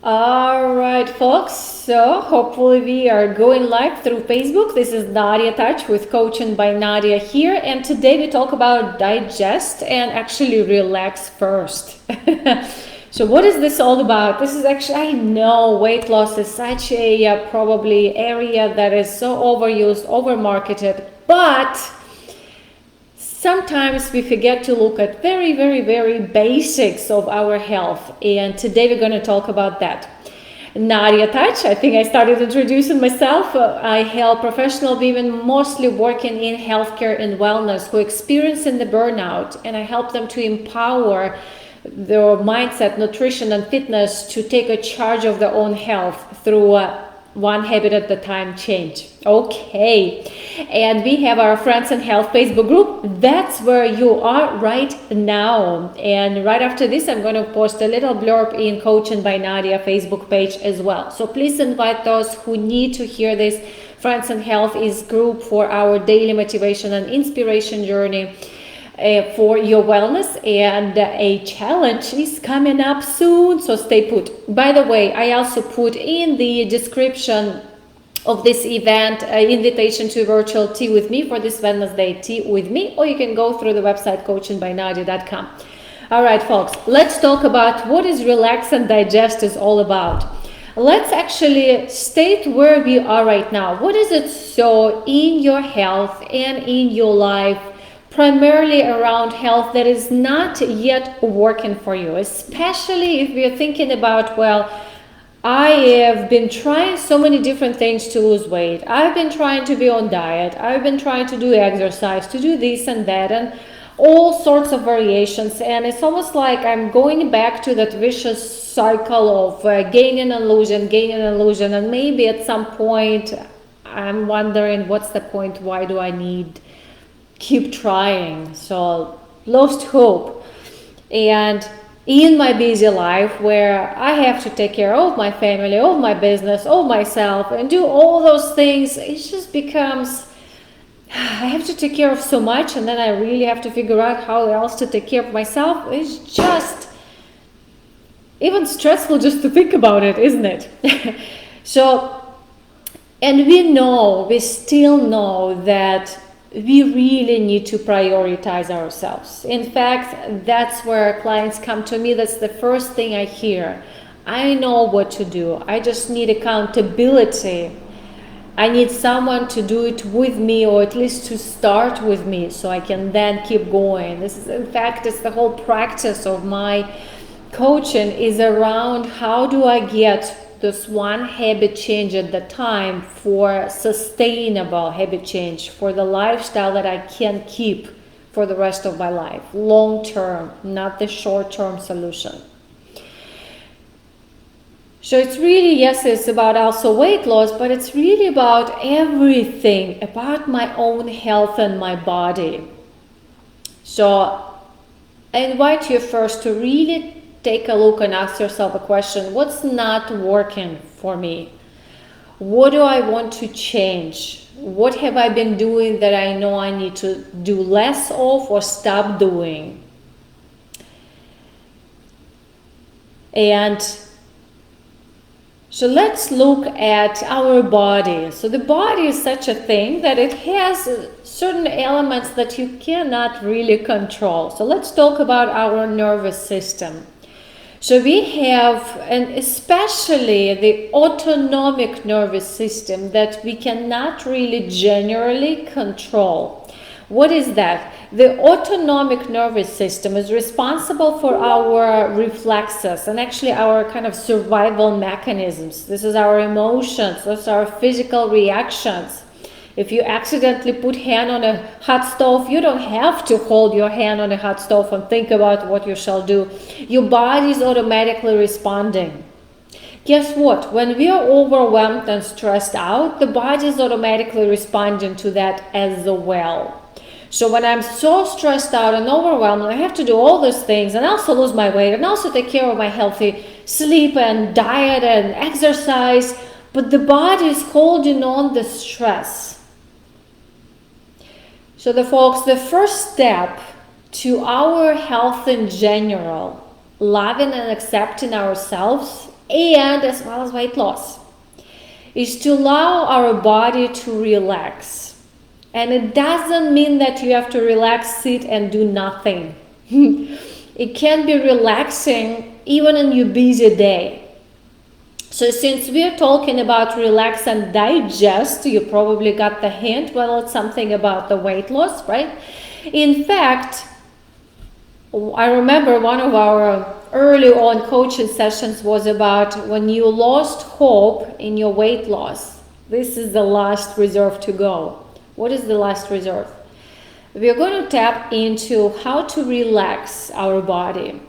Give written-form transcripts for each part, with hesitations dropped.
All right, folks. So hopefully we are going live through Facebook. This is Nadia Touch with Coaching by Nadia here, and today we talk about digest and actually relax first. So what is this all about? This is actually, I know weight loss is such a probably area that is so overused, overmarketed, but sometimes we forget to look at very basics of our health, and today we're going to talk about that. Nadia Touch, I think I started introducing myself. I help professional women mostly working in healthcare and wellness who experience in the burnout, and I help them to empower their mindset, nutrition and fitness to take a charge of their own health through one habit at a time change. Okay, and we have our Friends in Health Facebook group. That's where you are right now, and right after this I'm going to post a little blurb in Coaching by Nadia Facebook page as well, so please invite those who need to hear this. Friends in Health is group for our daily motivation and inspiration journey for your wellness, and a challenge is coming up soon, so stay put. By the way, I also put in the description of this event invitation to virtual tea with me for this Wednesday tea with me, or you can go through the website coachingbynadia.com. All right, folks, let's talk about what is Relax and Digest is all about. Let's actually state where we are right now. What is it so in your health and in your life, primarily around health, that is not yet working for you, especially if you're thinking about, well, I have been trying so many different things to lose weight. I've been trying to be on diet. I've been trying to do exercise, to do this and that, and all sorts of variations. And it's almost like I'm going back to that vicious cycle of gaining and losing. And maybe at some point I'm wondering, what's the point? Why do I need keep trying? So lost hope. And in my busy life where I have to take care of my family, of my business, of myself, and do all those things, it just becomes, I have to take care of so much, and then I really have to figure out how else to take care of myself. It's just even stressful just to think about it, isn't it? So, and we still know that we really need to prioritize ourselves. In fact, that's where clients come to me. That's the first thing I hear. I know what to do. I just need accountability. I need someone to do it with me, or at least to start with me, so I can then keep going. This is, in fact, it's the whole practice of my coaching is around how do I get this one habit change at the time for sustainable habit change, for the lifestyle that I can keep for the rest of my life, long term, not the short term solution. So it's really, yes, it's about also weight loss, but it's really about everything, about my own health and my body. So I invite you first to really take a look and ask yourself a question. What's not working for me? What do I want to change? What have I been doing that I know I need to do less of or stop doing? And so let's look at our body. So the body is such a thing that it has certain elements that you cannot really control. So let's talk about our nervous system. So we have, and especially the autonomic nervous system, that we cannot really generally control. What is that? The autonomic nervous system is responsible for our reflexes and actually our kind of survival mechanisms. This is our emotions, those are our physical reactions. If you accidentally put hand on a hot stove, you don't have to hold your hand on a hot stove and think about what you shall do. Your body is automatically responding. Guess what? When we are overwhelmed and stressed out, the body is automatically responding to that as well. So when I'm so stressed out and overwhelmed, I have to do all those things and also lose my weight and also take care of my healthy sleep and diet and exercise, but the body is holding on the stress. So the first step to our health in general, loving and accepting ourselves and as well as weight loss, is to allow our body to relax. And it doesn't mean that you have to relax, sit and do nothing. It can be relaxing even in your busy day. So since we're talking about relax and digest, you probably got the hint. Well, it's something about the weight loss, right? In fact, I remember one of our early on coaching sessions was about when you lost hope in your weight loss. This is the last resort to go. What is the last resort? We are going to tap into how to relax our body,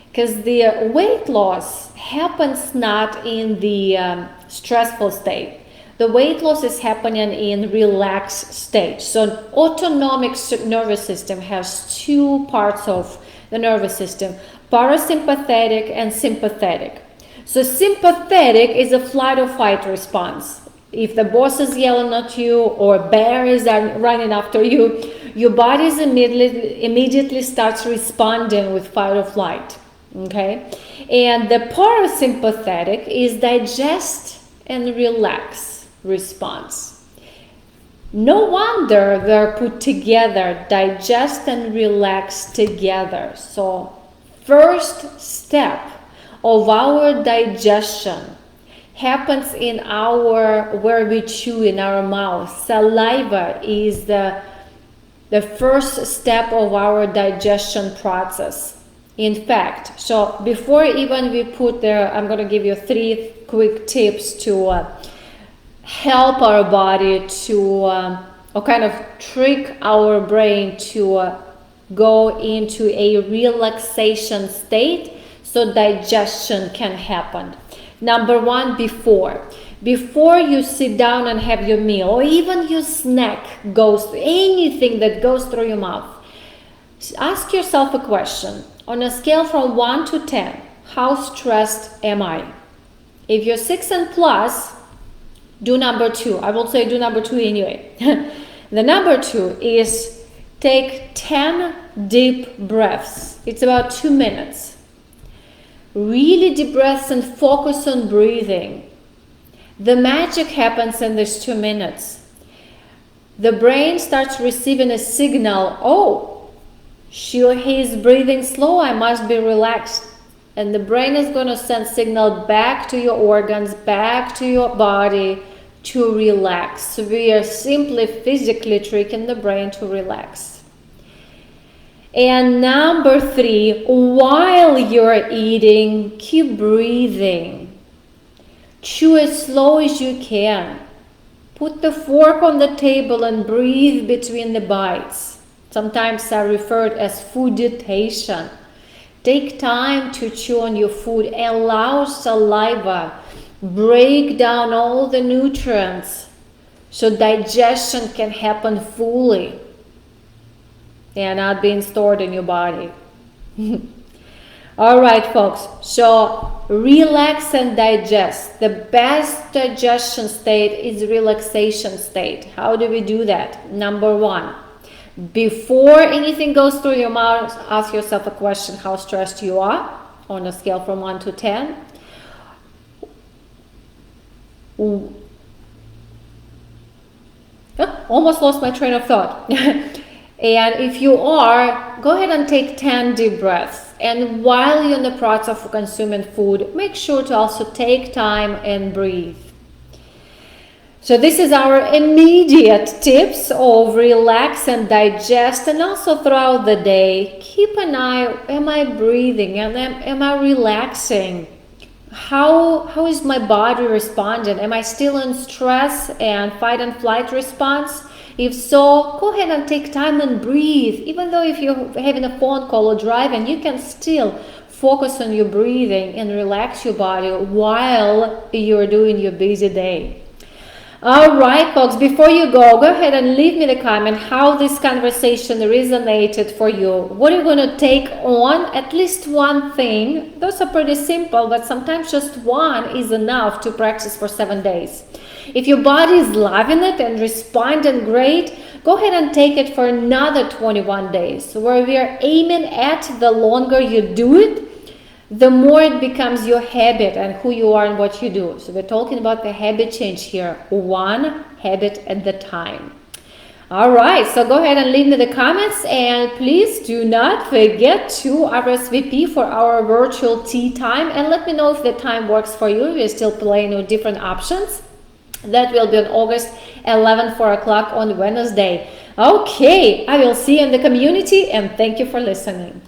because the weight loss happens not in the stressful state. The weight loss is happening in relaxed state. So autonomic nervous system has two parts of the nervous system: parasympathetic and sympathetic. So sympathetic is a flight or fight response. If the boss is yelling at you or bear is running after you, your body immediately starts responding with fight or flight. Okay? And the parasympathetic is digest and relax response. No wonder they're put together, digest and relax together. So first step of our digestion happens in our, where we chew in our mouth. Saliva is the first step of our digestion process. In fact, so before even we put there, I'm going to give you 3 quick tips to help our body to or kind of trick our brain to go into a relaxation state so digestion can happen. Number 1, before you sit down and have your meal, or even your snack goes, anything that goes through your mouth, ask yourself a question. On a scale from 1 to 10, how stressed am I? If you're 6 and plus, do number 2. I will say do number 2 anyway. The number 2 is take 10 deep breaths. It's about 2 minutes. Really deep breaths and focus on breathing. The magic happens in these 2 minutes. The brain starts receiving a signal, oh, he is breathing slow, I must be relaxed. And the brain is going to send signal back to your organs, back to your body to relax. So we are simply physically tricking the brain to relax. And number 3, while you're eating, keep breathing. Chew as slow as you can. Put the fork on the table and breathe between the bites. Sometimes I refer to as fooditation. Take time to chew on your food. Allow saliva break down all the nutrients so digestion can happen fully. They are not being stored in your body. All right, folks. So relax and digest. The best digestion state is relaxation state. How do we do that? Number 1. Before anything goes through your mouth, ask yourself a question: how stressed you are on a scale from 1 to 10. Almost lost my train of thought. And if you are, go ahead and take 10 deep breaths. And while you're in the process of consuming food, make sure to also take time and breathe. So this is our immediate tips of relax and digest, and also throughout the day, keep an eye, am I breathing? Am I relaxing? How is my body responding? Am I still in stress and fight and flight response? If so, go ahead and take time and breathe. Even though if you're having a phone call or driving, you can still focus on your breathing and relax your body while you're doing your busy day. All right, folks, before you go ahead and leave me the comment how this conversation resonated for you. What are you going to take on? At least one thing. Those are pretty simple, but sometimes just one is enough to practice for 7 days. If your body is loving it and responding great, go ahead and take it for another 21 days, where we are aiming at the longer you do it, the more it becomes your habit and who you are and what you do. So we're talking about the habit change here, one habit at the time. All right, so go ahead and leave me the comments, and please do not forget to RSVP for our virtual tea time, and let me know if the time works for you. We're still playing with different options. That will be on August 11, 4 o'clock on Wednesday. Okay, I will see you in the community, and thank you for listening.